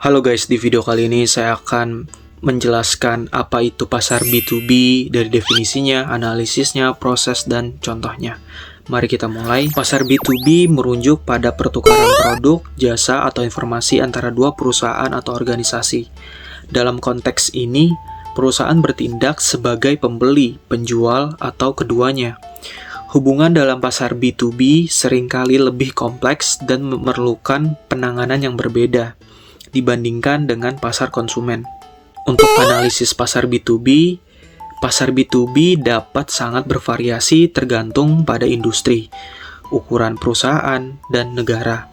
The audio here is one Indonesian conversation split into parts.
Halo guys, di video kali ini saya akan menjelaskan apa itu pasar B2B dari definisinya, analisisnya, proses, dan contohnya. Mari kita mulai. Pasar B2B merujuk pada pertukaran produk, jasa, atau informasi antara dua perusahaan atau organisasi. Dalam konteks ini, perusahaan bertindak sebagai pembeli, penjual, atau keduanya. Hubungan dalam pasar B2B seringkali lebih kompleks dan memerlukan penanganan yang berbeda dibandingkan dengan pasar konsumen. Untuk analisis pasar B2B dapat sangat bervariasi tergantung pada industri, ukuran perusahaan, dan negara.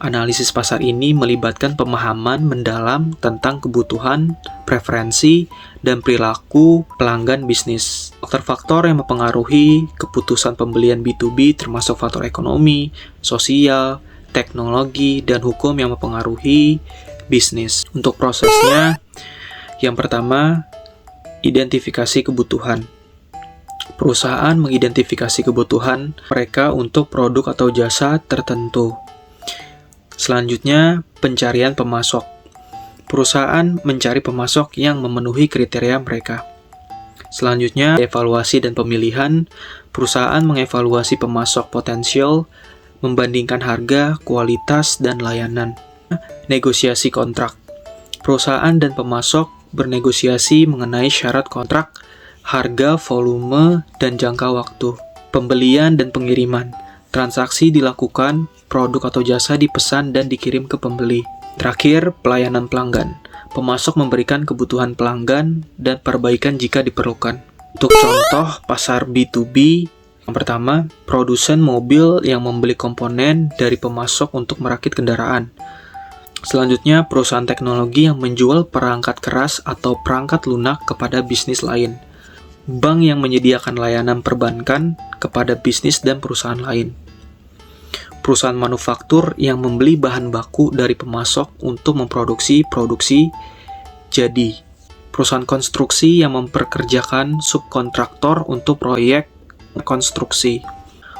Analisis pasar ini melibatkan pemahaman mendalam tentang kebutuhan, preferensi, dan perilaku pelanggan bisnis. Faktor-faktor yang mempengaruhi keputusan pembelian B2B termasuk faktor ekonomi, sosial, teknologi, dan hukum yang mempengaruhi bisnis. Untuk prosesnya, yang pertama, identifikasi kebutuhan. Perusahaan mengidentifikasi kebutuhan mereka untuk produk atau jasa tertentu. Selanjutnya, pencarian pemasok. Perusahaan mencari pemasok yang memenuhi kriteria mereka. Selanjutnya, evaluasi dan pemilihan. Perusahaan mengevaluasi pemasok potensial, membandingkan harga, kualitas, dan layanan. Negosiasi kontrak. Perusahaan dan pemasok bernegosiasi mengenai syarat kontrak, harga, volume, dan jangka waktu. Pembelian dan pengiriman. Transaksi dilakukan, produk atau jasa dipesan dan dikirim ke pembeli. Terakhir, pelayanan pelanggan. Pemasok memberikan kebutuhan pelanggan dan perbaikan jika diperlukan. Untuk contoh pasar B2B, yang pertama, produsen mobil yang membeli komponen dari pemasok untuk merakit kendaraan. Selanjutnya, perusahaan teknologi yang menjual perangkat keras atau perangkat lunak kepada bisnis lain. Bank yang menyediakan layanan perbankan kepada bisnis dan perusahaan lain. Perusahaan manufaktur yang membeli bahan baku dari pemasok untuk memproduksi produksi jadi. Perusahaan konstruksi yang memperkerjakan subkontraktor untuk proyek konstruksi.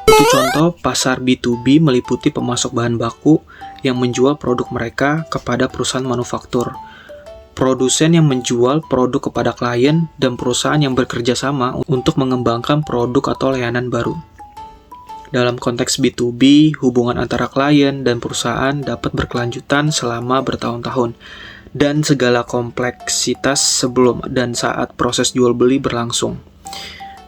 Untuk contoh, pasar B2B meliputi pemasok bahan baku yang menjual produk mereka kepada perusahaan manufaktur, produsen yang menjual produk kepada klien, dan perusahaan yang bekerja sama untuk mengembangkan produk atau layanan baru. Dalam konteks B2B, hubungan antara klien dan perusahaan dapat berkelanjutan selama bertahun-tahun, dan segala kompleksitas sebelum dan saat proses jual-beli berlangsung.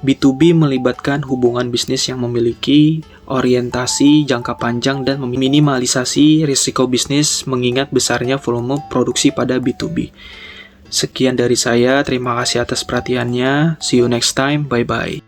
B2B melibatkan hubungan bisnis yang memiliki orientasi jangka panjang dan meminimalisasi risiko bisnis mengingat besarnya volume produksi pada B2B. Sekian dari saya, terima kasih atas perhatiannya. See you next time, bye-bye.